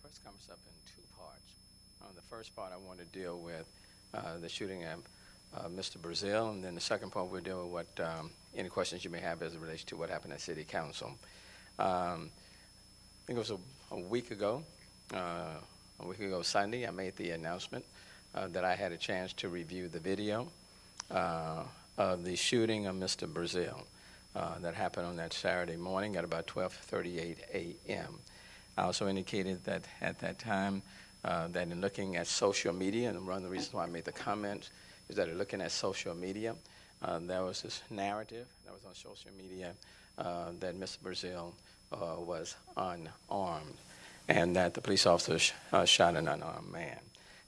press conference up in two parts. The first part I want to deal with the shooting of Mr. Braziel, and then the second part we'll deal with what any questions you may have as it relates to what happened at City Council. I think it was a week ago Sunday, I made the announcement that I had a chance to review the video of the shooting of Mr. Braziel that happened on that Saturday morning at about 12:38 a.m. I also indicated that at that time that in looking at social media, and one of the reasons why I made the comment is that in looking at social media, there was this narrative that was on social media that Mr. Braziel was unarmed and that the police officer shot an unarmed man.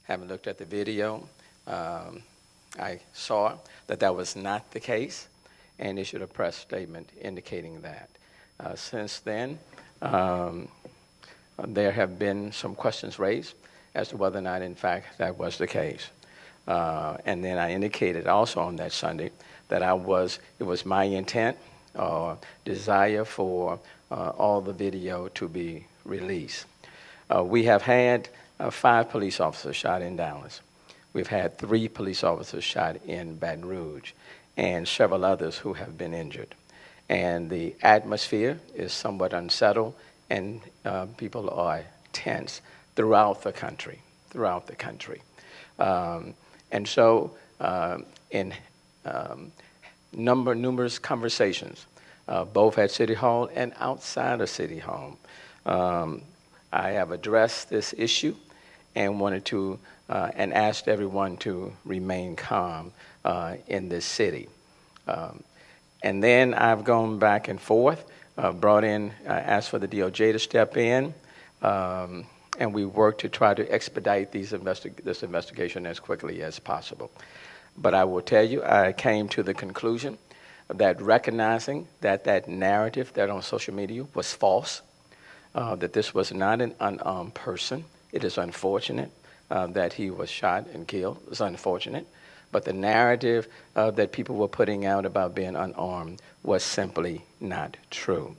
Having looked at the video, I saw that that was not the case and issued a press statement indicating that. Since then, there have been some questions raised as to whether or not, in fact, that was the case. And then I indicated also on that Sunday that it was my intent or desire for all the video to be released. We have had 5 police officers shot in Dallas. We've had 3 police officers shot in Baton Rouge and several others who have been injured. And the atmosphere is somewhat unsettled, and people are tense throughout the country. And so in numerous conversations, both at City Hall and outside of City Hall, I have addressed this issue and wanted to and asked everyone to remain calm in this city. And then I've gone back and forth, asked for the DOJ to step in, and we worked to try to expedite this investigation as quickly as possible. But I will tell you, I came to the conclusion that recognizing that that narrative that on social media was false, that this was not an unarmed person. It is unfortunate that he was shot and killed. It's unfortunate. But the narrative that people were putting out about being unarmed was simply not true.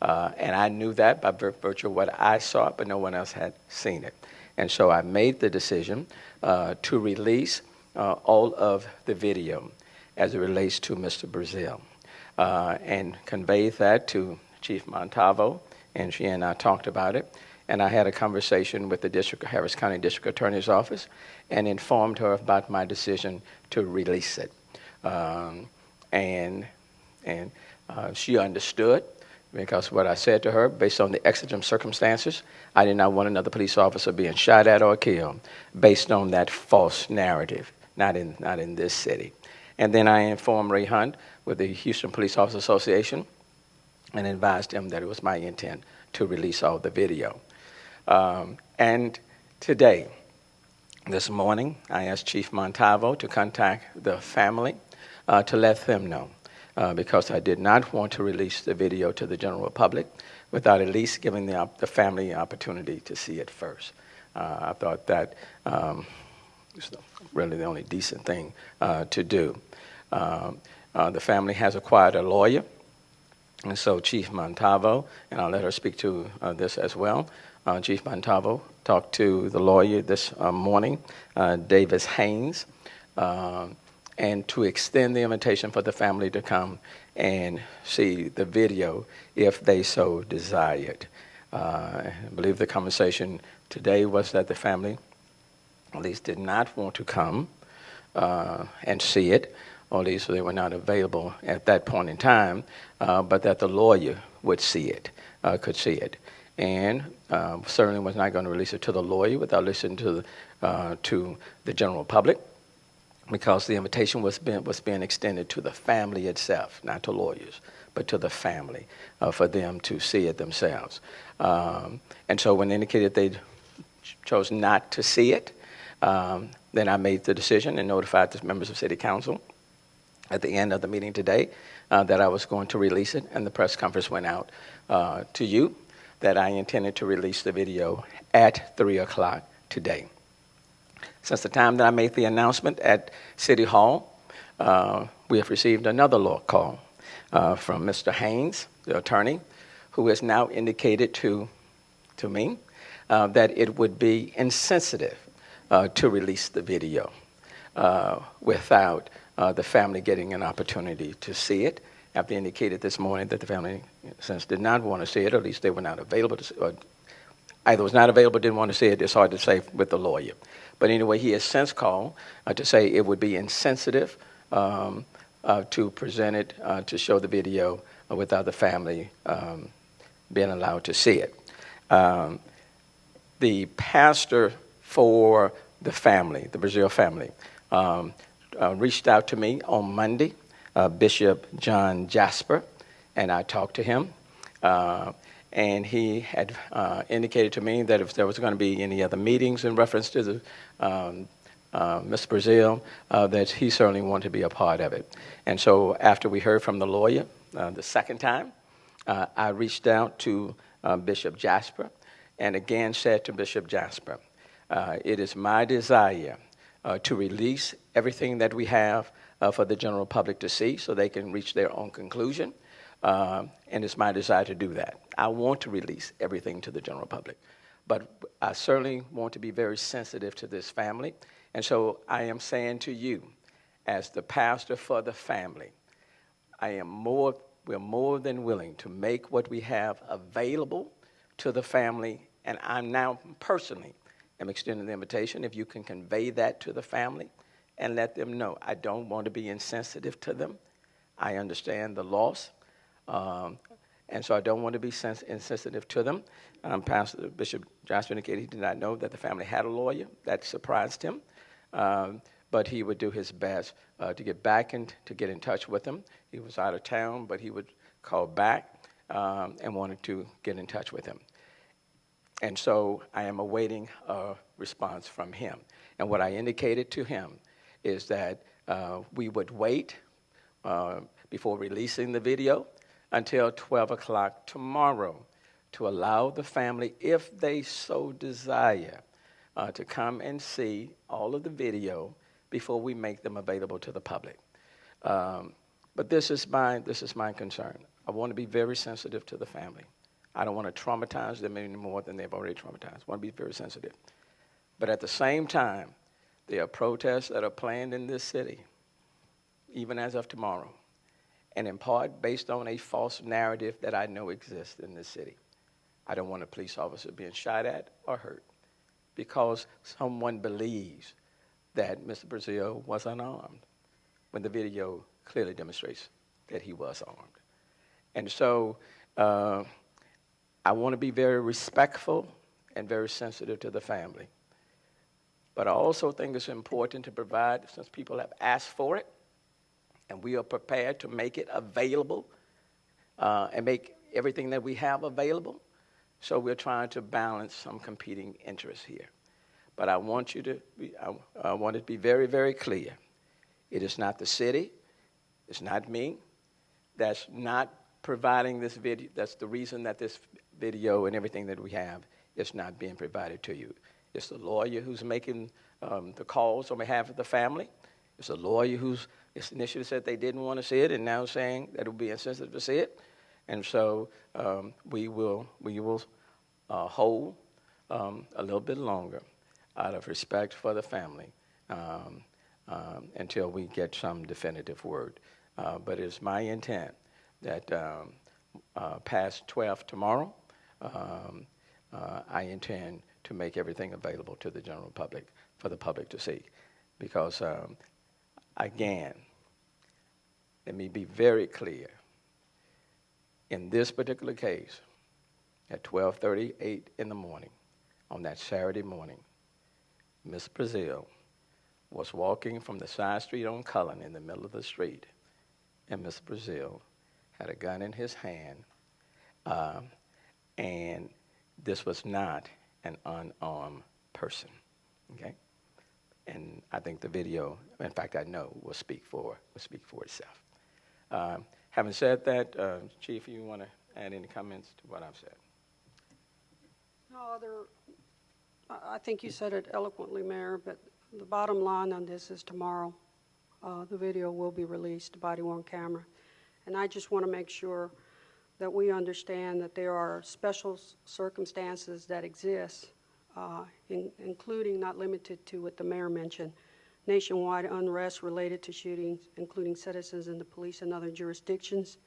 And I knew that by virtue of what I saw, but no one else had seen it. And so I made the decision to release all of the video as it relates to Mr. Braziel and conveyed that to Chief Montalvo, and she and I talked about it. And I had a conversation with the Harris County District Attorney's Office and informed her about my decision to release it. And she understood, because what I said to her, based on the exigent circumstances, I did not want another police officer being shot at or killed based on that false narrative, not in this city. And then I informed Ray Hunt with the Houston Police Officers Association and advised him that it was my intent to release all the video. And today, this morning, I asked Chief Montalvo to contact the family to let them know, because I did not want to release the video to the general public without at least giving the family an opportunity to see it first. I thought that was really the only decent thing to do. The family has acquired a lawyer, and so Chief Montalvo, and I'll let her speak to this as well, Chief Montalvo talked to the lawyer this morning, Davis Haynes, and to extend the invitation for the family to come and see the video if they so desired. I believe the conversation today was that the family at least did not want to come and see it, or at least they were not available at that point in time, but that the lawyer would see it, could see it. And certainly was not going to release it to the lawyer without listening to the general public, because the invitation was being extended to the family itself, not to lawyers, but to the family, for them to see it themselves. And so when they indicated they chose not to see it, then I made the decision and notified the members of City Council at the end of the meeting today that I was going to release it, and the press conference went out to you that I intended to release the video at 3 o'clock today. Since the time that I made the announcement at City Hall, we have received another law call from Mr. Haynes, the attorney, who has now indicated to me that it would be insensitive to release the video without the family getting an opportunity to see it. After indicated this morning that the family, since did not want to see it, or at least they were not available to see, or either was not available, didn't want to see it. It's hard to say with the lawyer. But anyway, he has since called to say it would be insensitive to present it, to show the video without the family being allowed to see it. The pastor for the family, the Braziel family, reached out to me on Monday, Bishop John Jasper, and I talked to him. And he had indicated to me that if there was going to be any other meetings in reference to the Mr. Braziel, that he certainly wanted to be a part of it. And so after we heard from the lawyer the second time, I reached out to Bishop Jasper and again said to Bishop Jasper, it is my desire to release everything that we have for the general public to see so they can reach their own conclusion. And it's my desire to do that. I want to release everything to the general public. But I certainly want to be very sensitive to this family. And so I am saying to you, as the pastor for the family, we're more than willing to make what we have available to the family. And I'm now personally am extending the invitation. If you can convey that to the family and let them know, I don't want to be insensitive to them. I understand the loss. And so I don't want to be insensitive to them. Pastor Bishop Jasper indicated he did not know that the family had a lawyer. That surprised him. But he would do his best to get back and to get in touch with them. He was out of town, but he would call back and wanted to get in touch with him. And so I am awaiting a response from him. And what I indicated to him is that we would wait before releasing the video until 12 o'clock tomorrow to allow the family, if they so desire, to come and see all of the video before we make them available to the public. But this is my concern. I want to be very sensitive to the family. I don't want to traumatize them any more than they've already traumatized. I want to be very sensitive. But at the same time, there are protests that are planned in this city, even as of tomorrow, and in part based on a false narrative that I know exists in this city. I don't want a police officer being shot at or hurt because someone believes that Mr. Braziel was unarmed when the video clearly demonstrates that he was armed. And so I want to be very respectful and very sensitive to the family. But I also think it's important to provide, since people have asked for it, and we are prepared to make it available and make everything that we have available. So we're trying to balance some competing interests here. But I want you to I want it to be very, very clear. It is not the city, it's not me, that's not providing this video. That's the reason that this video and everything that we have is not being provided to you. It's the lawyer who's making the calls on behalf of the family. It's the lawyer who's initially said they didn't want to see it and now saying that it would be insensitive to see it. And so we will hold a little bit longer out of respect for the family until we get some definitive word. But it's my intent that past 12 tomorrow, I intend to make everything available to the general public for the public to see. Because, again, let me be very clear. In this particular case, at 12:38 in the morning, on that Saturday morning, Miss Braziel was walking from the side street on Cullen in the middle of the street, and Miss Braziel had a gun in his hand, and this was not an unarmed person, okay? And I think the video, in fact, I know will speak for itself. Having said that, Chief, you want to add any comments to what I've said? No, I think you said it eloquently, Mayor, but the bottom line on this is tomorrow the video will be released, body-worn camera. And I just want to make sure that we understand that there are special circumstances that exist including, not limited to, what the mayor mentioned, nationwide unrest related to shootings, including citizens in the police and other jurisdictions.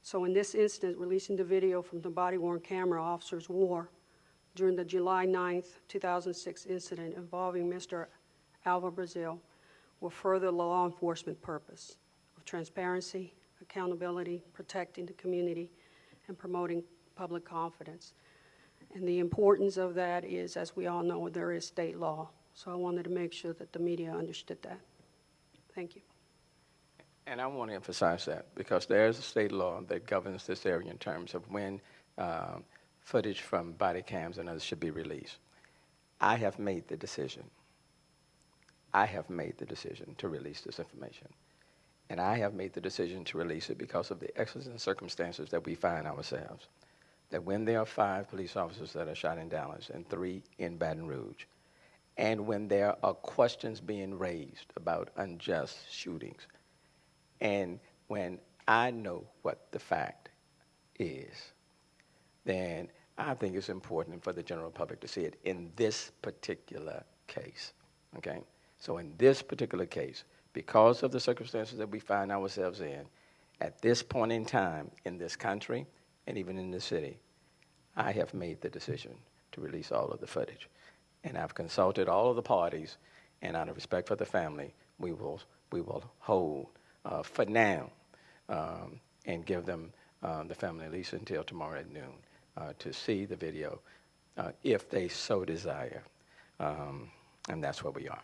So in this instance, releasing the video from the body-worn camera officers wore during the July 9th, 2006 incident involving Mr. Alva Braziel will further law enforcement purpose of transparency, accountability, protecting the community, and promoting public confidence. And the importance of that is, as we all know, there is state law. So I wanted to make sure that the media understood that. Thank you. And I want to emphasize that because there's a state law that governs this area in terms of when footage from body cams and others should be released. I have made the decision. I have made the decision to release this information. And I have made the decision to release it because of the exigent circumstances that we find ourselves. That when there are 5 police officers that are shot in Dallas and 3 in Baton Rouge, and when there are questions being raised about unjust shootings, and when I know what the fact is, then I think it's important for the general public to see it in this particular case, okay? So in this particular case, because of the circumstances that we find ourselves in, at this point in time in this country and even in the city, I have made the decision to release all of the footage. And I've consulted all of the parties, and out of respect for the family, we will hold for now and give them, the family, at least until tomorrow at noon to see the video if they so desire. And that's where we are.